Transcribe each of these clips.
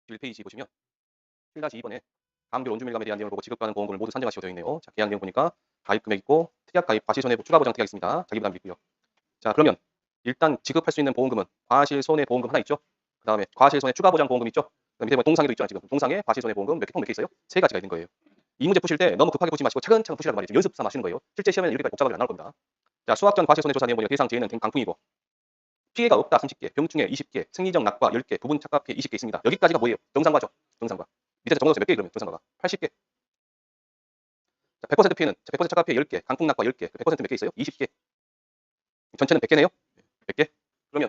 1페이지 보시면 7-2번에 감별 원주밀감에 대한 내용을 보고 지급받는 보험금을 모두 산정하시오 되어 있네요. 자, 계약 내용 보니까 가입 금액 있고 특약 가입 과실손해보 추가 보장 특약 있습니다. 자기 부담 있고요. 자, 그러면 일단 지급할 수 있는 보험금은 과실손해보험금 하나 있죠. 그 다음에 과실손해 추가 보장 보험금 있죠. 그다음에 밑에 보면 동상에도 있잖아요. 지금 동상에 과실손해보험금 몇 개 있어요? 세 가지가 있는 거예요. 이 문제 푸실 때 너무 급하게 보지 마시고 차근차근 푸시라고 말이죠. 연습 삼아 하시는 거예요. 실제 시험에는 이렇게까지 복잡하게 안 나올 겁니다. 자, 수학전 과실손해조사 내용 보니까 대상 제외는 강풍이고 피해가 없다 30개, 병충해 20개, 생리적 낙과 10개, 부분 착각해 20개 있습니다. 여기까지가 뭐예요? 정상과죠. 정상과. 밑에서 적어놓으세요. 몇 개 그러면 정상과가? 80개. 자, 100% 피해는 100% 착각 피해 10개, 강풍 낙과 10개. 100% 몇 개 있어요? 20개. 전체는 100개네요. 100개. 그러면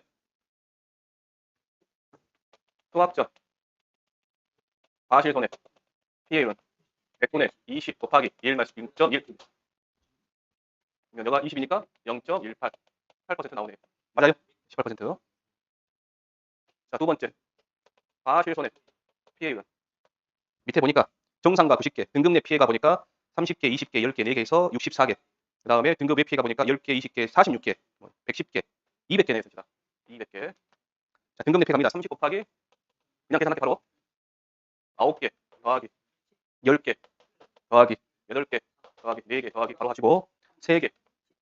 수학전 과실손해 피해율은 100분의 20 곱하기 1 마이너스 0.1. 그러면 여기가 20이니까 0.18. 8% 나오네요. 맞아요? 18%. 자, 두 번째. 과실손해 피해율은 밑에 보니까 정상과 90개, 등급 내 피해가 보니까 30개, 20개, 10개, 4개 해서 64개. 그 다음에 등급 외 피해가 보니까 10개, 20개, 46개, 110개, 200개네요. 진짜. 200개. 자, 등급 내 피해 갑니다. 30 곱하기 그냥 계산할게 바로 9개 더하기 10개 더하기 8개 더하기 4개 더하기 바로 하시고 3개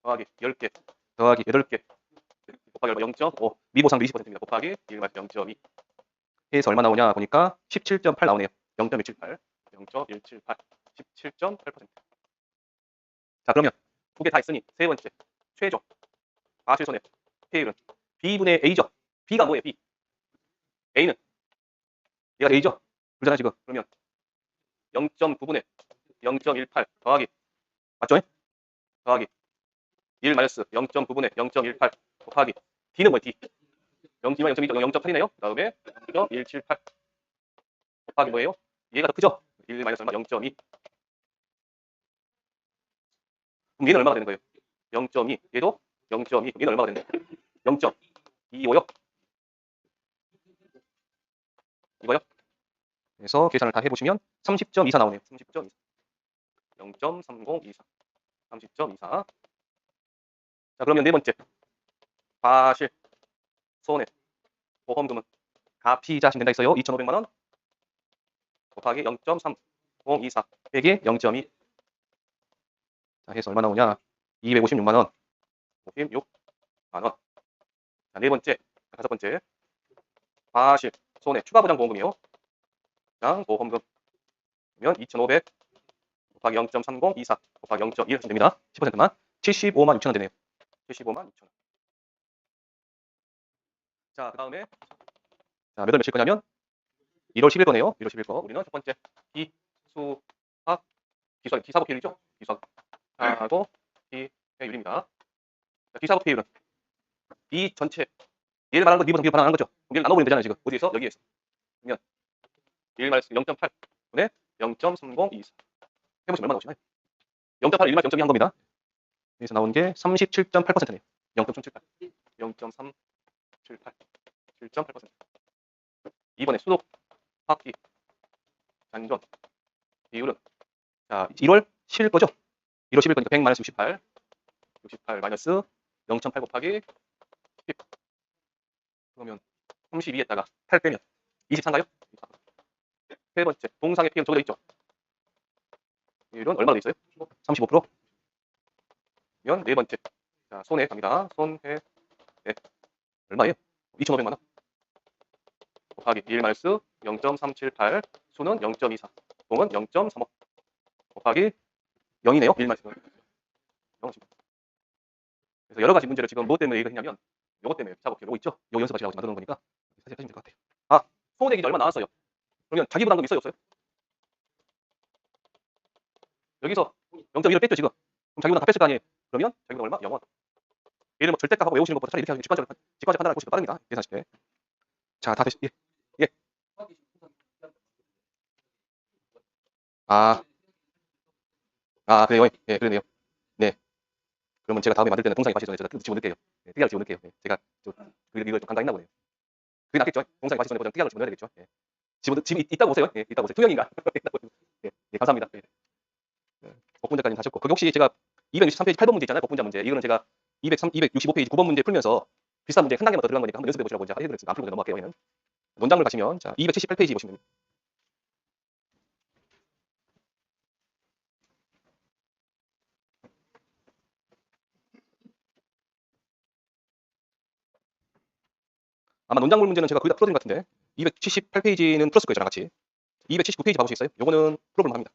더하기 10개 더하기 8개 곱하기 얼마 0.5 미보상도 20%입니다. 곱하기 1 마이너스 0.2 해서 얼마 나오냐 보니까 17.8 나오네요. 0.178 0.178 17.8%. 자, 그러면 두 개 다 있으니 세 번째 최종 과실손해 피해율은 B분의 A죠. B가 뭐예요? B. A는 얘가 A죠. 그러잖아요 지금. 그러면 0.9분의 0.18 더하기 맞죠? 더하기 1 마이너스 0.9분의 0.18 곱하기 D는 뭐예요? D. 0.2만 0.2 0.8이네요. 그 다음에 0.178 곱하기 뭐예요? 얘가 더 크죠? 1 마이너스 얼마? 0.2. 그럼 얘는 얼마가 되는 거예요? 0.2. 얘도 0.2. 얘는 얼마가 되는 거예요? 0.25요. 이거요. 그래서 계산을 다 해보시면 30.24 나오네요. 30.24. 0.3024. 30.24. 자, 그러면 네 번째. 과실 손해 보험금은 가피자 하시면 된다 있어요. 2,500만 원 곱하기 0.3024 빼기 0.2. 자, 해서 얼마 나오냐? 256만 원. 56만 원. 자, 네 번째. 다섯 번째. 과실 손해 추가 보장 보험금이요. 그냥 보험금 그러면 2,500 곱하기 0.3024 곱하기 0.1 하시면 됩니다. 10%만 75만 6천 원 되네요. 75만 6천 원. 자, 그 다음에 자, 몇 월 며칠 거냐면 1월 10일 거네요. 1월 10일 거. 우리는 첫 번째 기수학 기사고 비율이죠. 기사하고 비율입니다. 기사고 비율은 이 전체 얘를 말하는 거 니보다 비율 반환하는 거죠. 얘를 나눠버리면 되잖아요. 지금 어디에서 여기에서. 그러면 1 마이너스 0.8 분의 0.3024 해보시면 얼마 나오시나요? 0.8을 1 마이너스 0.2 한 겁니다. 여기서 나온 게 37.8%네요. 0.378 0.378 7.8%. 이번에 수도 학기 잔존 비율은 자 1월 10일 거죠? 1월 10일 거니까 100 마이너스 68 68 마이너스 0.8 곱하기 10 그러면 32에다가 8 빼면 24인가요? 세 번째 동상의 피해는 적어져 있죠? 비율은 얼마나 돼 있어요? 35%. 그러면 네 번째 자 손해 갑니다. 손해 네. 얼마예요? 2,500만 원 곱하기 1 마이너스 0.378 수는 0.24 공은 0.35 곱하기 0이네요. 1 마이너스 0. 그래서 여러 가지 문제를 지금 뭐 때문에 얘기를 했냐면 요거 때문에 작업해 요거 있죠? 요 연습하시라고 만들어 놓은 거니까 사실 하시면 될 것 같아요. 아, 손해액이 얼마 나왔어요. 그러면 자기 부담금 있어요, 없어요? 여기서 0.1을 뺐죠, 지금. 그럼 자기 부담 다 뺐을 거 아니에요. 그러면 자기 부담 얼마? 0원. 얘를 뭐 절대값하고 외우시는 것보다 차라리 이렇게 하시면 직관적으로 판단하고 싶으면 빠릅니다. 계산하실 때. 자, 다 됐, 예. 예. 아, 그래요. 예, 그러네요. 네. 그러면 제가 다음에 만들 때는 동상이 과실손해 제가 집어넣을게요. 네, 특약을 집어넣을게요. 네, 제가 이걸 좀 간단했나 보네요. 그게 낫겠죠? 동상이 과실손해 보장 특약을 집어넣어야 되겠죠? 예. 지금 있다고 보세요. 예, 있다고 보세요. 투명인가? 예, 예, 감사합니다. 예. 복분자까지 하셨고 그게 혹시 제가 263페이지 8번 문제 있잖아요. 복분자 문제. 이거는 제가 265페이지 9번 문제 풀면서 비슷한 문제 한 단계만 더 들어간 거니까 한번 연습해 보시라고 이제 해드렸습니다. 안 풀고 넘어갈게요. 얘는. 문장을 가시면 자 278페이지 보시면 됩니다. 아마 논작물 문제는 제가 거의 다 풀어드린 것 같은데 278페이지는 풀었을 거예요, 저랑 같이. 279페이지 봐보시겠어요? 요거는 프로그램 합니다.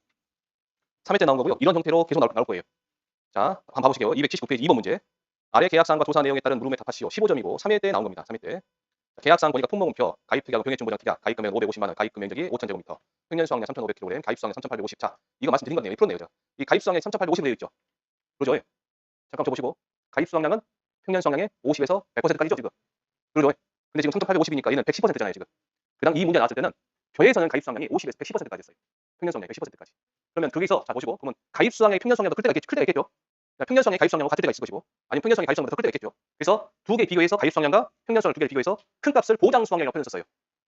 3회 때 나온 거고요. 이런 형태로 계속 나올 거예요. 자, 한번 봐보실게요. 279페이지 2번 문제. 아래 계약사항과 조사 내용에 따른 물음에 답하시오. 15점이고 3회 때 나온 겁니다. 3회 때. 계약사항 보니까 품목은표, 가입특약과 병역증보장 특약, 가입금액 550만 원, 가입금 면적이 5,000제곱미터, 평년 수확량 3,500kg, 가입수확량 3,850. 자, 이거 말씀드린 건데요. 풀었네요, 제가. 이 가입수확량이 3,850 되어 있죠. 그러죠? 잠깐 줘보시고 가입 수확량은 평년 수확량의 50에서 100%까지죠 지금. 그러죠? 근데 지금 3,850이니까 얘는 110%잖아요 지금. 그다음 이 문제 나왔을 때는 교회에서는 가입 수확량이 50에서 110%까지 했어요. 평년 수확량이 110%까지. 그러면 거기서 자 보시고 그러면 가입 수확량이 평년 수확량보다 클 때가 있겠죠. 평년 수확량이 가입 수확량과 같을 때가 있을 것이고 아니면 평년 수확량이 가입 수확량보다 더 클 때가 있겠죠. 그래서 두 개 비교해서 가입 수확량과 평년 수확량 두 개를 비교해서 큰 값을 보장 수확량이라고 표현을 썼어요.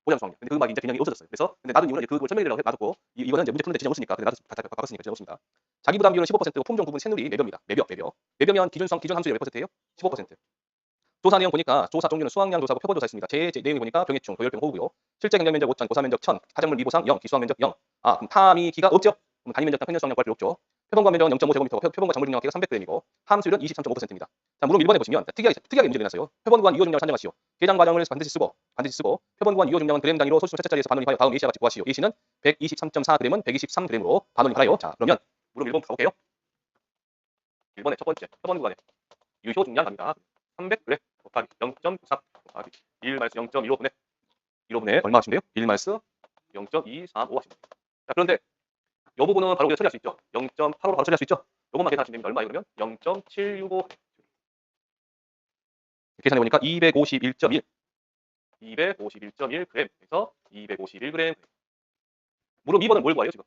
보장 수확량. 근데 그거 이제 개념이 없어졌어요. 그래서 근데 나도 이유는 이제 그걸 설명드리려고 놔뒀고 이거는 이제 문제 푸는데 지장 없으니까 근데 나도 다 바꿨으니까 지장 없습니다. 자기 부담 비율은 15%고 품종 구분 새누리 매벼입니다. 매벼면 기준 함수율이 몇 %예요? 15%. 조사 내용 보니까 조사 종류는 수확량 조사고 표본 조사했습니다. 제 내용이 보니까 병해충, 도열병, 호우고요. 실제 경력 면적 5,000, 고사 면적 1,000, 타작물 미보상 0, 기수학 면적 0. 아, 그럼 타미기가 없죠? 그럼 단위 면적당 평년 수확량 구할 필요 없죠. 표본과 면적은 0.5제곱미터, 표본과 작물 중량계가 300g이고 함수율은 23.5%입니다. 자, 물음 1번에 보시면 특이하게 문제 내놨어요. 표본 구한 이호 중량을 산정하시오. 계량 과정을 반드시 쓰고 표본 구한 이호 중량은 그램 단위로 소수점 셋째 자리에서 반올림하여 다음 예시와 같이 구하시오. 예시는 123.4g은 123g으로 반올림하라요. 자, 그러면 물음 1번 가볼게요. 1번에 첫 번째 표본 구간에 유효 중량 갑니다. 300g 곱하기 0.93 곱하기 1 마이너스 0.15분의 1호분의 얼마 하시면 돼요? 1 마이너스 0.235 하시면 돼요. 자, 그런데 이 부분은 바로 우리가 처리할 수 있죠. 0.85로 바로 처리할 수 있죠. 요것만 계산하시면 됩니다. 얼마예요? 그러면 0.765 계산해 보니까 251.1 251.1g 그래서 251g. 물음 2번은 뭘 구해요, 지금?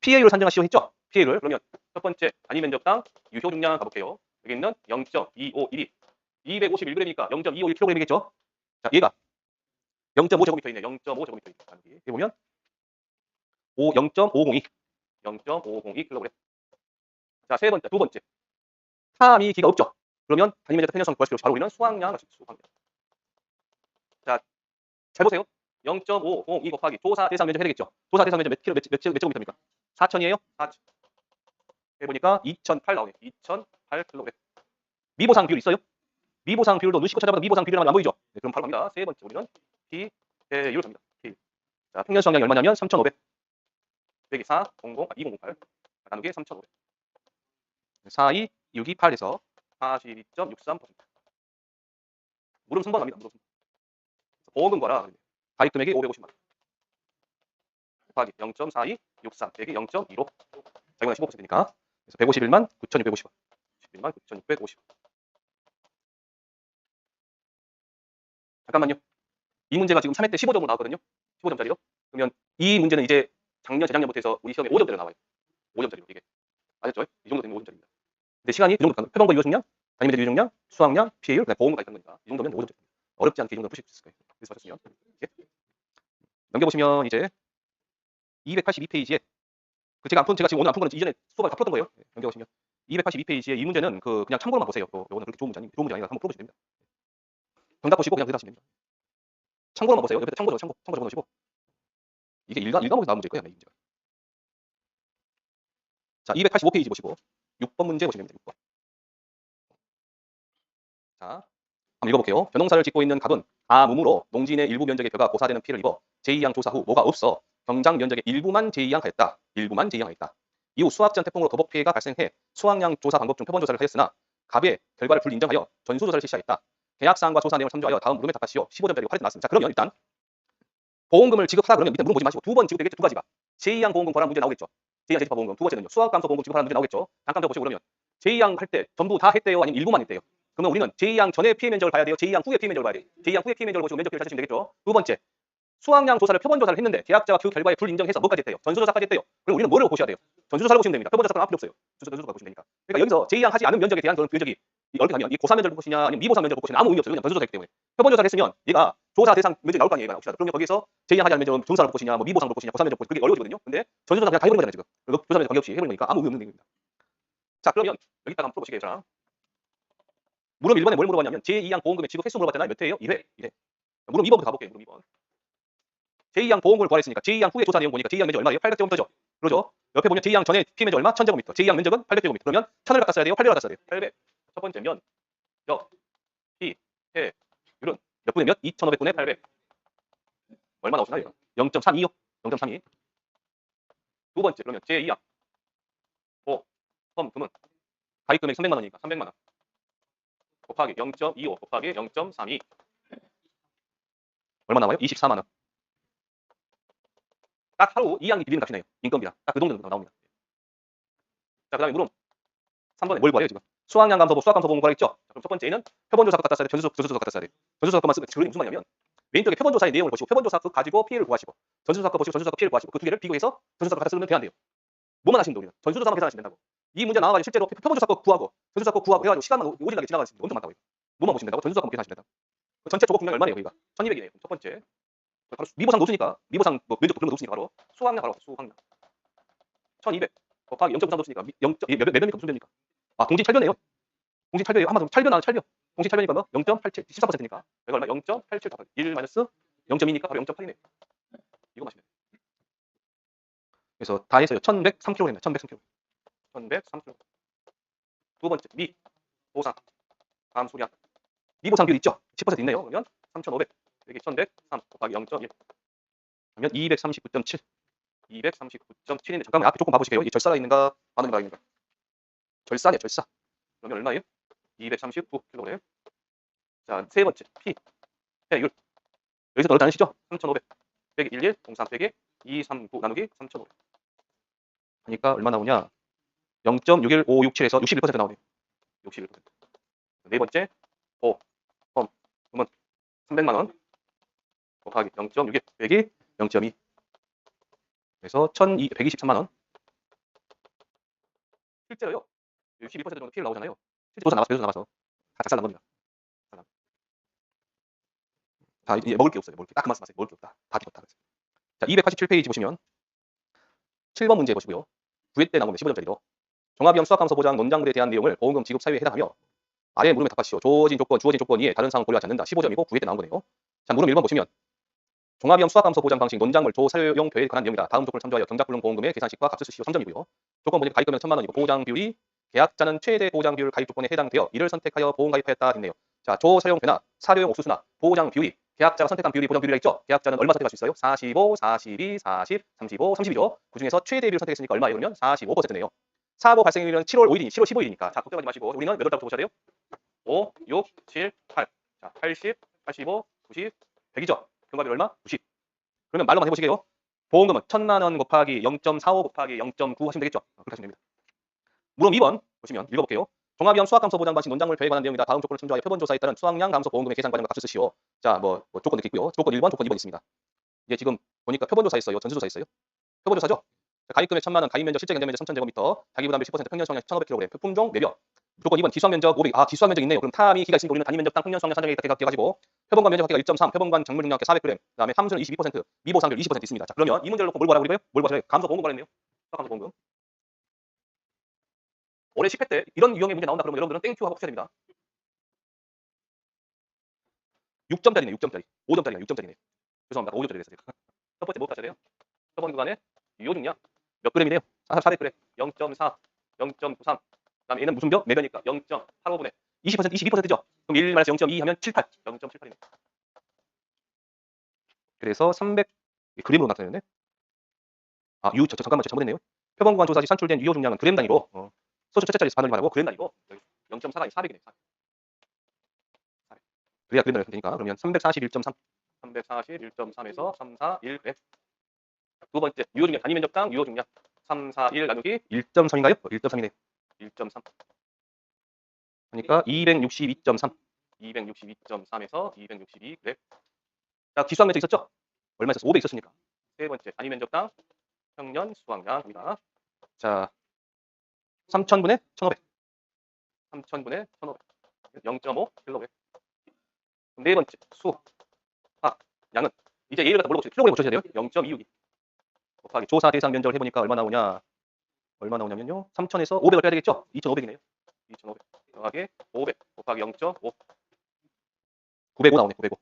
PA를 산정하시오 했죠? PA를. 그러면 첫 번째 단위 면적당 유효 중량 가볼게요. 여기 있는 0.251이 251g이니까 0.251kg이겠죠? 자, 얘가 0.5제곱미터 있네. 0.5제곱미터 있다. 여기 보면 0.502kg. 자, 두 번째. 타미기가 없죠. 그러면 단위 면적 평년성 구할 필요 없이 바로 우리는 수확량 할 수 있습니다. 자, 잘 보세요. 0.502 곱하기 조사 대상 면적 해야 되겠죠. 조사 대상 면적 몇 제곱미터입니까? 4,000이에요? 4,000. 해보니까 2,008 나오네. 2,008kg. 미보상 비율 있어요? 미보상 비율도 눈 씻고 찾아봐도 미보상 비율은 안 보이죠? 네, 그럼 바로 갑니다. 세 번째 우리는 P배율 갑니다. 자, 평년 수확량이 얼마냐면 3,500. 빼기 2008 나누기 3,500. 42628에서 42.63%. 물음 3번 갑니다. 물음 3번. 보험금 거라 가입 금액이 550만 원. 곱하기 0.4263 빼기 0.15. 자, 이거는 15%니까. 그래서 151만 9,650원. 151만 9,650원. 잠깐만요. 이 문제가 지금 3회 때 15점으로 나왔거든요. 15점짜리요. 그러면 이 문제는 이제 작년, 재작년부터 해서 우리 시험에 5점짜리로 나와요. 5점짜리로 이게. 아셨죠? 이 정도 되면 5점짜리입니다. 근데 시간이 그 정도 표본과 유효 중량, 단위 면적 유효 중량, 수확량, PA율, 그다음에 보험과 있는 거니까 이 정도면 5점짜리. 어렵지 않게 이 정도 푸실 수 있을 거예요. 그래서 하셨으면 넘겨보시면 이제 282페이지에 제가 지금 오늘 안 푼 거는 이전에 수업을 다 풀었던 거예요. 넘겨보시면 282페이지에 이 문제는 그냥 참고로만 보세요. 요거는 그렇게 좋은 문제 아니라 한번 풀어보시면 됩니다. 정답 보시고 그냥 대답하시면 됩니다. 참고로만 보세요. 옆에 참고 적어놓으시고 이게 1과목에서 나온 문제일 거예요. 이 문제가. 자, 285페이지 보시고 6번 문제 보시면 됩니다. 6번. 자, 한번 읽어볼게요. 벼농사를 짓고 있는 갑은 가뭄으로 농지인의 일부 면적의 벼가 고사되는 피해를 입어 제2양 조사 후 뭐가 없어 경장 면적의 일부만 제2양하였다. 이후 수확전 태풍으로 도복 피해가 발생해 수확량 조사 방법 중 표본 조사를 하였으나 갑의 결과를 불인정하여 전수 조사를 실시하였다. 계약사항과 조사 내용을 참조하여 다음 물음에 답하시오. 15점짜리고 화레트 나왔습니다. 자, 그러면 일단 보험금을 지급하라 그러면 밑에 물어보지 마시고 두 번 지급되겠죠. 두 가지가. 제2양 보험금 거란 문제 나오겠죠. 제2양 제지파 보험금. 두 번째는요. 수확감소 보험금 지급하라는 문제 나오겠죠. 잠깐 보시고 그러면 제2양 할 때 전부 다 했대요? 아니면 일부만 했대요? 그러면 우리는 제2양 전에 피해 면적을 봐야 돼요? 제2양 후에 피해 면적을 봐야 돼요? 제2양 후에 피해 면적을 보시고 면적 비율을 찾으시면 되겠죠. 두 번째. 수확량 조사를 표본 조사를 했는데 계약자가 그 결과에 불인정해서 뭐까지 했대요? 전수 조사까지 했대요. 그럼 우리는 뭐를 보셔야 돼요? 전수 조사를 보시면 됩니다. 표본 조사가 필요 없어요. 전수 조사 보시면 되니까. 그러니까 여기서 제2양 하지 않은 면적에 대한 그런 면적이 어렵게 하면 이 고사 면적을 볼 것이냐 아니면 미고사 면적을 볼 것이냐 아무 의미 없어요. 그냥 전수 조사이기 때문에. 표본 조사를 했으면 얘가 조사 대상 면적이 나올 거 아니에요. 혹시라도. 그러면 거기에서 제2양 하지 않은 면적은 전사를 볼 것이냐 뭐 미고사를 볼 것이냐 고사 면적 볼 것이냐 그게 어려워지거든요. 근데 전수 조사 그냥 다 해버린 거잖아요. 지금. 조사 면적 관계없이 해버린 거니까 아무 의미 없는 얘기입니다. 자, 그러면 여기다가 한번 풀어보시게요. 저랑. 물음 1번에 뭘 물어봤냐면 제2양 보험금의 지급 횟수 물어봤잖아요. 몇 회예요? 2회. 물음 2번부터 가볼게요. 물음 2번. 제2항 보험금을 구하랬으니까 제2항 후에 조사 내용 보니까 제2항 면적 얼마예요? 800제곱미터죠. 그러죠? 옆에 보면 제2항 전에 피해 면적 얼마? 1000제곱미터. 제2항 면적은 800제곱미터. 그러면 1000을 갖다 써야 돼요? 800을 갖다 써야 돼요? 800. 첫 번째 면, 적, 피, 해, 율은 몇 분의 몇? 2500분의 800. 얼마 나오시나요? 0.32요. 0.32. 두 번째 그러면 제2항 보험금은 가입 금액 300만 원이니까 300만 원. 곱하기 0.25 곱하기 0.32. 얼마 나와요? 24만 원. 딱 하루 2항이 비비는 값이네요. 인건비랑. 딱 그 정도 나옵니다. 자, 그 다음에 물음 3번에 뭘 구하래요, 지금? 수학량 감소, 수학 감소 보험 구하겠죠? 그럼 첫 번째는 표본조사 갖다 써야 돼. 전수조사 갖다 써야 돼. 전수조사 것만 쓰면 그게 무슨 말이냐면 메인 쪽에 표본조사의 내용을 보시고 표본조사 그 가지고 피해를 구하시고 전수조사 거 보시고 전수조사 거 피해를 구하시고 그 두 개를 비교해서 전수조사 갖다 쓰면 돼야 돼요. 뭐만 하시면 우리는 전수조사만 계산하시면 된다고. 이 문제 나와가지고 실제로 표본조사 거 구하고 전수조사 거 구하고 해가지고 시간만 오질나게 지나가는 분들 엄청 많다고. 뭐만 보시면 된다고? 전수조사 거 계산하시면 된다고. 전체 조거 분량이 얼마네요, 여기가? 1200이네요. 첫 번째. 바로 미보상 높으니까 미보상 뭐 면적 그런 거 높으니까 바로 수학량 바로 수학량 1200 곱하기 0.93 높으니까 몇 명이니까 무슨 됩니까? 아, 공지 찰변이에요. 공지 찰변이에요. 한마디로 찰변 나와 찰변. 공지 찰변이니까 뭐 0.87 14%니까 여기 얼마? 0.87 곱하기 1 마이너스 0.2니까 바로 0.8이네. 이거 마시면 돼요. 그래서 다 해서요. 1103kg입니다. 1103kg. 1103kg. 두 번째 미 보상 감소량 미보상 비율 있죠? 10% 있네요. 그러면 3500 여기 1103 곱하기 0.1 그러면 239.7 239.7인데 잠깐만 앞에 조금 봐보실게요. 이 절사가 있는가 반응가 있는가. 절사네 절사. 그러면 얼마예요? 239kg. 자, 세 번째 피 해율 여기서 넓지 않으시죠? 3,500 빼기 11 03 빼기 239 나누기 3,500 하니까 얼마 나오냐? 0.61567에서 61% 나오네요. 61%. 네 번째 보험 그러면 300만 원 곱하기 0.61 빼기 0.2 그래서 123만 원. 실제로요. 62% 정도 피해를 나오잖아요. 실제 조사 나가서 배조사 나가서 다 작살 난 겁니다. 다 이제 먹을 게 없어요. 먹을 게 딱 그 말씀하세요. 먹을 게 없다. 다 뒤졌다. 자, 287페이지 보시면 7번 문제 보시고요. 9회 때 나온 15점짜리로 종합위험 수학감소 보장 논장들에 대한 내용을 보험금 지급 사유에 해당하며 아래 물음에 답하시오. 주어진 조건 이에 다른 사항을 고려하지 않는다. 15점이고 9회 때 나온 거네요. 자, 물음 1번 보시면 종합위험 수학감소 보장 방식 논장물 조 사용표에 관한 내용이다. 다음 조건을 참조하여 경작불능 보험금의 계산식과 값을 쓰시오. 3점이고요. 조건 보니까 가입금액 1000만 원이고 보장 비율이 계약자는 최대 보장 비율 가입 조건에 해당되어 이를 선택하여 보험 가입하였다 했네요. 자, 조 사용표나 사료용 옥수수나 보장 비율이 계약자가 선택한 비율이 보장 비율이라 했죠. 계약자는 얼마 선택할 수 있어요? 45, 42, 40, 35, 30이죠. 그 중에서 최대 비율 선택했으니까 얼마예요? 그러면 45%네요. 사고 발생일은 7월 5일이니 7월 15일이니까 자, 걱정하지 마시고 우리는 몇 월부터 보셔야 돼요? 5, 6, 7, 8. 자, 80, 85, 90, 100이죠. 경과비율 얼마? 90. 그러면 말로만 해보시게요. 보험금은 1000만 원 곱하기 0.45 곱하기 0.9 하시면 되겠죠. 그렇게 하시면 됩니다. 물음 2번 보시면 읽어볼게요. 종합위험 수학감소 보장 방식 논장물 배에 관한 내용이다. 다음 조건을 참조하여 표본조사에 따른 수학량 감소 보험금의 계산 과정과 값을 쓰시오. 자, 뭐 조건 이렇게 있고요. 조건 1번, 조건 2번 있습니다. 이제 지금 보니까 표본조사 있어요. 전수조사 있어요. 표본조사죠? 자, 가입금액 1000만 원, 가입면적 실제 견적면적 3000제곱미터, 자기부담비 10%, 평년 수확량 1500kg, 품종 매력. 조건 2번 기수학면적 500. 아, 기수학면적 있네요. 그럼 탐이 기가 있으니까 우리는 단위면적 땅 평년 수확량 산정에 가지고 표본관 면적 합계가 1.3, 표본관 작물 중량계 400g, 그다음에 함수는 22%, 미보상률 20% 있습니다. 자, 그러면 이 문제를 놓고 뭘 보라고 그래요? 뭘 보셔요? 감소 보험금 관련네요. 감소 보험금. 올해 10회 때 이런 유형의 문제 나온다 그러면 여러분들은 땡큐 하고 푸셔야 됩니다. 6점짜리네, 6점짜리. 5점짜리가 6점짜리네. 죄송합니다. 5점짜리 됐어요. 첫 번째 뭐 하셔야 돼요? 표본 구간에 유효 중량 몇 g이네요? 400g, 0.4, 0.93. 그다음에 얘는 무슨 몇? 매변이니까 0.85분의 20%, 22%죠. 그럼 1 마이너스 0.2 하면 78, 0.78이네. 그래서 300 g으로 나타내는데, 아, 잠깐만 제가 잘못했네요. 표본 구간 조사 시 산출된 유효 중량은 그램 단위로, 소수 첫째짜리 반응이 말하고 그램 단위고 0.4가 400이네. 400. 그래야 그램 단위가 되니까 그러면 341.3, 341.3에서 341g. 두 번째 유효 중량 단위 면적당 유효 중량 341 나누기 1.3인가요? 1.3이네. 1.3. 그러니까 262.3. 262.3에서 262g. 자, 기수학 면적 있었죠? 얼마 있었어? 500 있었으니까. 세 번째 단위 면적당 평년 수확량입니다. 자, 3000분의 1500. 3000분의 1500. 0.5kg. 네 번째 양은 이제 얘를 갖다 물어보세요. 킬로그램 고쳐야 돼요. 0.262 곱하기 조사 대상 면적을 해보니까 얼마 나오냐? 얼마 나오냐면요. 3000에서 500을 빼야 되겠죠? 2500이네요. 2500 더하기 500 곱하기 0.5 905 나오네. 905.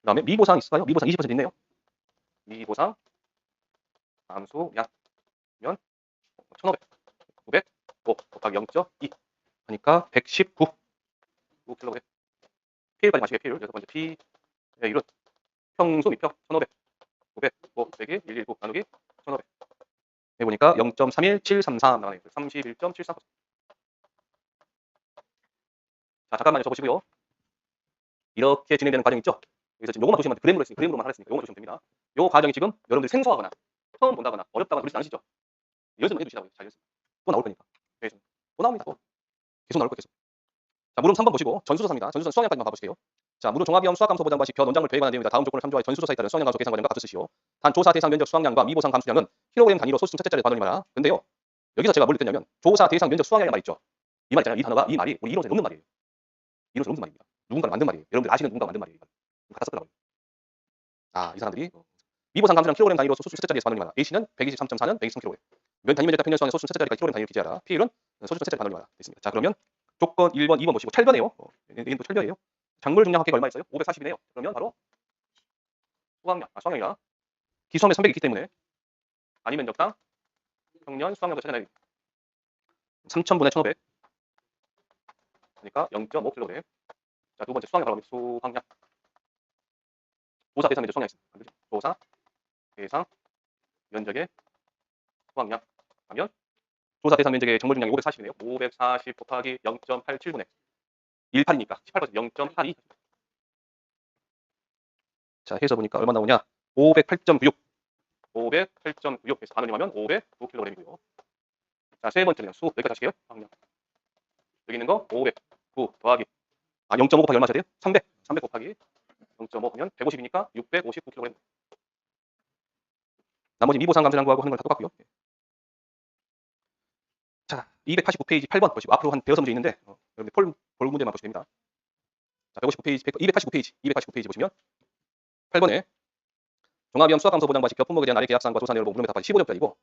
다음에 미보상 있을까요? 미보상 20% 있네요. 미보상 함수량면 1500, 900, 5 곱하기 0.2 하니까 119 kg. P까지 마시게 P율. 여섯 번째 P율은 평소 미평 1500, 900, 5 빼기 119 나누기 1500. 해보니까 0.31733 나가네요. 31.73%. 자, 잠깐만요. 적으시고요. 이렇게 진행되는 과정 있죠? 여기서 지금 요것만 보시면 그램으로 했으니까, 그램으로만 하랬으니까 요것만 보시면 됩니다. 요 과정이 지금 여러분들이 생소하거나 처음 본다거나 어렵다거나 그러지 않으시죠? 연습만 해두시라고요. 잘 연습. 또 나올 거니까. 계속. 또 나옵니다. 또. 계속 나올 거 계속. 자, 물음 3번 보시고 전수조사입니다. 전수조사 수학량까지만 봐보실게요. 자, 물음 종합위험 수학감소 보장 과시 변 원장물 배에 관한 내용이다. 다음 조건을 참조하여 전수조사에 따른 수학량 감소 계산 과정과 같으시오. 단 조사 대상 면적 수학량과 미보상 감수량은 킬로그램 단위로 소수점 첫째 자리에 반원이 마라. 근데요. 여기서 제가 뭘 느꼈냐면 조사 대상 면적 수학량이라는 말 있죠. 이 말 있잖아요. 이 단어가 이 말이 우리 이론서에 없는 말이에요. 이론서에 없는 말입니다. 누군가가 만든 말이에요. 여러분들 아시는 누군가가 만든 말이에요. 갖다 썼더라고요. 아, 이 사람들이 미보상 감수량 킬로그램 단위로 소수점 첫째 자리에서 반원이 마라. A씨는 123.4는 123kg. 면 단위 면적과 평균 수학량 소수점 첫째 자리까지 킬로그램 단위로 기재하라. P율은 소수점 첫째 자리 반원이 마라. 됐습니다. 자, 그러면 조건 1번, 2번 보시고 철변이에요. 얘는 또 철변이에요. 작물 중량 합계가 얼마 있어요? 540이네요. 그러면 바로 수학량, 수학량이라 기수함에 300이 있기 때문에 단위 면적당 평년 수학량도 찾아내야 됩니다. 3000분의 1500 그러니까 0.5kg. 자, 두 번째 수학량 바로 수학량. 조사 대상 면적 수학량 있습니다. 조사 대상 면적의 수학량 하면 조사 대상 면적의 정물 중량이 540이네요. 540 곱하기 0.87분의 18이니까 18% 0.82. 자, 해서 보니까 얼마 나오냐? 508.96. 508.96 해서 반원이면 509kg이고요. 자, 세 번째는 수 여기까지 하실게요. 여기 있는 거 509 더하기 0.5 곱하기 얼마 쳐야 돼요? 300. 300 곱하기 0.5 하면 150이니까 659kg. 나머지 미보상 감수량 구하고 하는 건 다 똑같고요. 자, 289페이지 8번 보시고 앞으로 한 대여섯 문제 있는데 여러분들 볼 문제만 보시면 됩니다. 자, 289페이지 보시면 8번에 종합위험 수학감소 보장 과시 벼품목에 대한 아래 계약사항과 조사 내용을 물음에 답하기 15점짜리고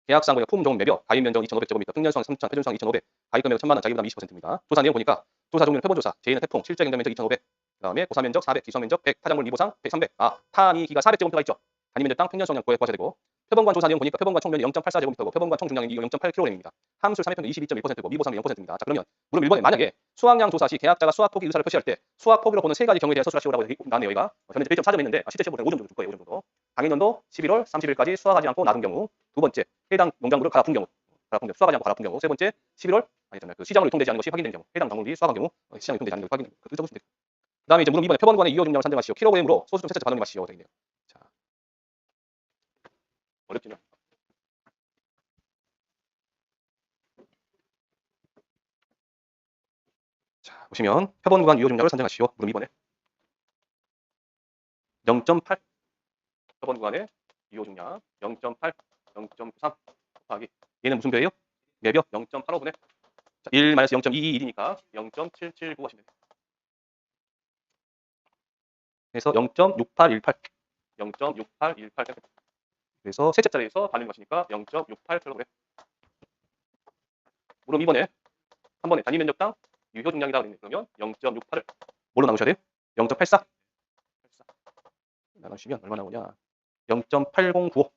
계약사항 보면 품종 매벼 가입 면적 2,500제곱미터 평년수당 3,000 회전수당 2,500 가입 금액 1,000만 원 자기 부담 20%입니다. 조사 내용 보니까 조사 종류는 표본조사 제인은 태풍 실제 경쟁 면적 2,500 그다음에 고사 면적 400 기수학 면적 100 타작물 미보상 100 300 탄이 기가 400제곱미터가 있죠. 단위 면적 땅 평년 수학량 구하셔야 되고 표본관 조사 내용 보니까 표본관 총면이 0.84제곱미터고 표본관 총 중량이 0.8kg입니다. 함수 3의 평균 22.1%고 미보상은 0%입니다. 자, 그러면 물음 1번에 만약에 수학량 조사 시 계약자가 수학 포기 의사를 표시할 때 수학 포기로 보는 세 가지 경우에 대해 서술하시오라고 나왔네요. 여기가 현재 1.4점 있는데 실제 시험보다 5점 정도 줄 거예요. 5점 정도. 당일연도 11월 30일까지 수학하지 않고 놔둔 경우. 두 번째, 해당 농작물을 갈아푼 경우. 수학하지 않고 갈아푼 경우. 세 번째, 11월 그 시장으로 유통되지 않는 것이 확인된 경우. 해당 작물이 수학한 경우 시장에 유통되지 않는 것이 확인된 경우. 그렇게 적으시면 돼요. 그다음에 이제 물음 2번에 표본관의 유효 중량을 산정하시오. 킬로그램으로 소수점 세자째 반응이 마시오. 되어 있네요. 자, 어렵지요. 자, 보시면 표본관 유효 중량을 산정하시오. 물음 2번에 0.8 표본관의 유효 중량 0.8, 0.93 곱하기 얘는 무슨 배예요? 매벼 0.85분의 1-0.221이니까 0.779 하시면 돼요. 그래서 0.6818 0.6818 그래서 셋째 자리에서 반응이 마시니까 0.68kg. 물음 2번에 한 번에 단위 면적당 유효 중량이라고 되어 있는 그러면 0.68을 뭘로 나누셔야 돼요? 0.84 나누시면 얼마 나오냐? 0.8095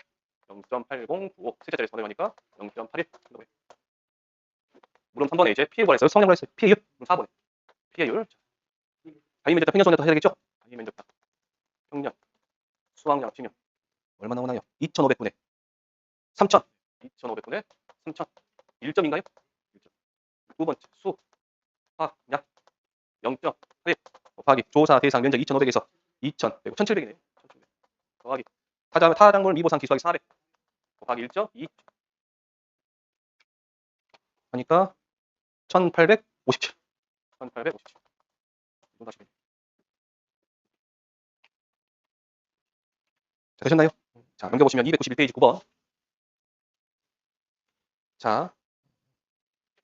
0.8095 셋째 자리에서 반응하니까 0.81kg. 물음 3번에 이제 P율 구하랬어요. 성량을 했어요. P율. 물음 4번에 P율. 단위 면적당 평년 수학량 해야겠죠? 단위 면적당 평년 수학량 치면 얼마 나오나요? 2,500분의 3,000 2,500분의 3,000 1점인가요? 1점. 두 번째 수학량 0.8 곱하기 조사 대상 면적 2,500에서 2,000 빼고 1,700이네요. 1,700 더하기 타작물 미보상 기수하기 400 곱하기 1.2 하니까 1857 1857 자, 되셨나요? 자, 넘겨보시면 291페이지 9번. 자,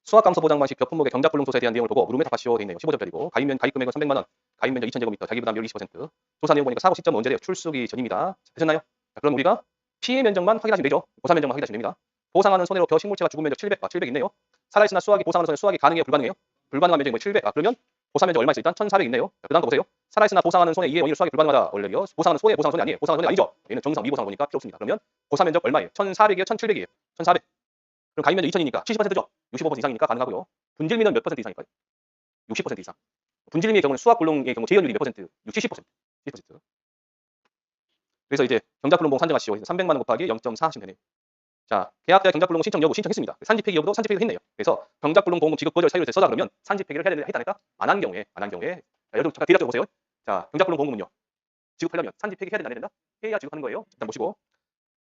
수학감소 보장 방식 벼품목의 경작불능 조사에 대한 내용을 보고 물음에 답하시오 되어 있네요. 15점짜리고 가입 금액은 300만 원, 가입 면적 2,000제곱미터, 자기 부담 20%. 조사 내용 보니까 사고 시점은 언제래요? 출수기 전입니다. 자, 되셨나요? 자, 그럼 우리가 피해 면적만 확인하시면 되죠. 고사 면적만 확인하시면 됩니다. 보상하는 손해로 벼 식물체가 죽은 면적 700, 700 있네요. 살아있으나 수학이 보상하는 손해 수학이 가능해요? 불가능해요? 불가능한 면적이 700. 그러면 고사 면적 얼마 있어요? 일단 1,400 있네요. 그 다음 거 보세요. 살아있으나 보상하는 손해 이해 원인을 수하기 불가능하다. 원래요. 보상하는 손해 아니에요. 보상하는 손해 아니죠. 얘는 정상 미보상을 보니까 필요 없습니다. 그러면 고사 면적 얼마예요? 1,400이에요? 1,700이에요? 1,400. 그럼 가입 면적 2,000이니까 70%죠. 65% 이상이니까 가능하고요. 분질미는 몇 퍼센트 이상일까요? 60% 이상. 분질미의 경우는 수학 불능의 경우 재현율이 몇 퍼센트? 70%. 70%. 그래서 이제 경작불능봉 산정하시죠. 300만 원 곱하기 0.4 하시면 되네요. 자, 계약자 경작불능공 신청 여부 신청했습니다. 산지폐기 여부도 산지폐기를 했네요. 그래서 경작불능보험금 지급 거절 사유를 대서다 그러면 산지폐기를 해야 되나 했다 안 한 경우에 자, 여러분 잠깐 대략적으로 보세요. 자, 경작불능보험금은요. 지급하려면 산지폐기 해야 되나 안 해야 된다? 해야 지급하는 거예요. 일단 보시고.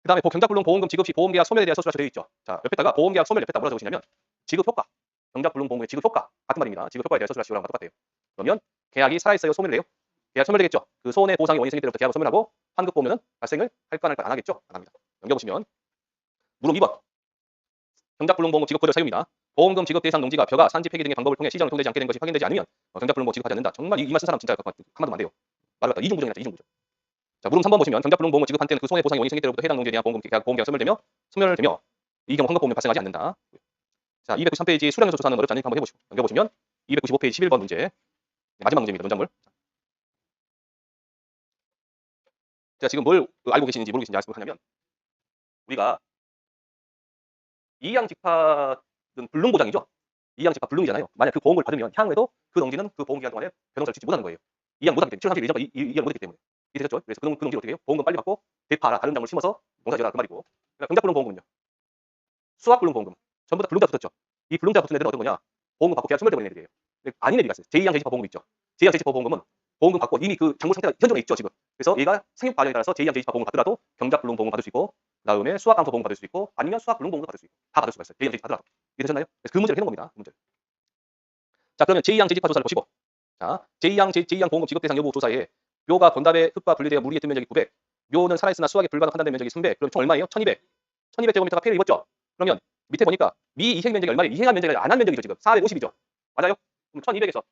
그다음에 경작불능보험금 지급 시 보험계약 소멸에 대한 서술하셔 되어 있죠. 자, 옆에다가 보험계약 소멸 옆에다 뭐라 적으시냐면 지급 효과. 경작불능보험금의 지급 효과 같은 말입니다. 지급 효과에 대한 서술하시오랑 똑같아요. 그러면 계약이 살아있어요, 소멸돼요? 계약 소멸되겠죠. 그 손해 보상의 원인 생길 때부터 계약을 소멸하고 환급 보험료는 발생을 할까 안 할까 안 하겠죠? 안 합니다. 넘겨보시면 물음 2번. 경작불능보험금 지급 거절 사유입니다. 보험금 지급 대상 농지가 벼가 산지 폐기 등의 방법을 통해 시장을 통되지 않게 된 것이 확인되지 않으면 경작불능보험 지급하지 않는다. 정말 이 말 쓴 사람 진짜 한마디도 안 돼요. 말을 갖다 이중부정이 났죠. 이중부정. 자, 물음 3번 보시면 경작불능보험을 지급한 때는 그 손해 보상의 원인 생길 때로부터 해당 농지에 대한 보험계약 소멸되며 이 경우 환급보험료 발생하지 않는다. 자, 293페이지 수량요소 조사는 어렵지 않으니까 한번 해보시고 넘겨보시면 295페이지 11번 문제 마지막 문제입니다. 문장물. 자, 지금 뭘 알고 계시는지 모르고 계신지 하냐면 우리가 이양 직파는 불능보장이죠. 이양 직파 불능이잖아요. 만약 그 보험을 받으면 향후에도 그 농지는 그 보험기간 동안에 변호사를 주지 못하는 거예요. 이양 못하기 때문에 7 3 1 이양을 못했기 때문에 이해되셨죠? 그래서 그 농지를 어떻게 해요? 보험금 빨리 받고 대파라 다른 작물 심어서 농사지어라 그 말이고. 그러니까 경작불능보험금은요. 수학불능보험금 전부 다 불능자 붙었죠. 이 불능자 붙은 애들은 어떤 거냐? 보험금 받고 계약 소멸되버린 애들이에요. 아닌 애들이 있어요. 제2양 제2파 보험금 있죠. 제2양 제2파 보험금은 보험금 받고 이미 그 작물 상태가 현존해 있죠 지금. 그래서 얘가 생육 과정에 따라서 제2양 제2파 보험금 받더라도 경작불능보험금 받을 수 있고 그다음에 수학감소보험 받을 수 있고 아니면 수학불능보험도 받을 수 있고 다 받을 수가 있어요. 제2양 제2파 받더라도. 이해되셨나요? 그래서 그 문제를 해놓은 겁니다. 그 문제. 자, 그러면 제2양 제2파 조사를 보시고 자, 제2양 보험금 지급 대상 여부 조사에 묘가 건답의 흙과 분리되어 무리의 뜬 면적이 900 묘는 살아있으나 수확에 불가능 판단된 면적이 300 그럼 총 얼마예요? 1200 1200제곱미터가 피해를 입었죠. 그러면 밑에 보니까 미이행 면적이 얼마예요? 이행한 면적이 안 한 면적이죠 지금 450이죠. 맞아요? 그럼 1200에서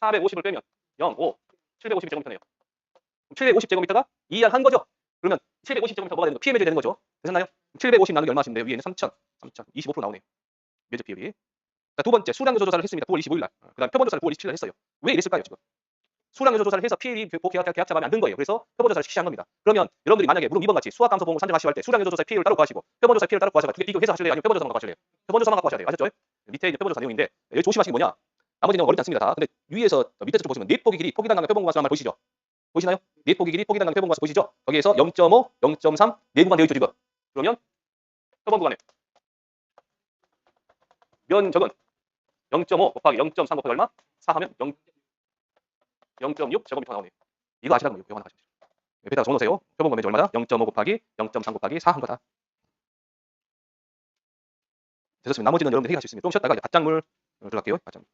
450을 빼면 0, 5, 750제곱미터네요. 750제곱미터가 이양한 거죠. 그러면 750제곱미터 뭐가 되는 거? 피해 면적이 되는 거죠. 되셨나요? 750 나누기 얼마 하시면 돼요? 위에는 3000, 25% 나오네요. 면적 비율이. 자, 두 번째 수량요소 조사를 했습니다. 9월 25일 날. 그다음 표본 조사를 9월 27일 날 했어요. 왜 이랬을까요 지금? 수량요소 조사를 해서 피해율이 계약자 마음에 안 든 거예요. 그래서 표본 조사를 실시한 겁니다. 그러면 여러분들이 만약에 물론 2번 같이 수학감소보험을 산정하시고 할 때 수량요소 조사의 피해율 따로 구하시고 표본 조사의 피해율 따로 구하셔서 두 개 비교해서 하실래요? 아니면 표본 조사만 갖고 하실래요? 표본 조사만 갖고 하셔야 돼요. 아셨죠? 밑에 이제 표본 조사 내용인데 여기 조심하신 게 뭐냐? 나머지 내용 어렵지 않습니다. 다. 근데 위에서 밑에서 좀 보시면 넷보기 길이 포기당 간의 표본 공간 수만 보이시죠? 보이시나요? 넷보기 길이 포기당 간의 표본 공간 수 보이시죠? 거기에서 0.5, 0.3 네 구간 되어 있죠 지금. 그러면 표본 구간에 면적은 0.5 곱하기 0.3 곱하기 얼마? 4 하면 0.6 제곱미터 나오네요. 이거 아시라고 이거 하나 하시죠. 옆에다가 적어놓으세요. 표본 면적이 얼마다? 0.5 곱하기 0.3 곱하기 4 한 거다. 됐습니다. 나머지는 여러분들 해결할 수 있습니다. 좀 쉬었다가 이제 밭작물 들어갈게요. 밭작물.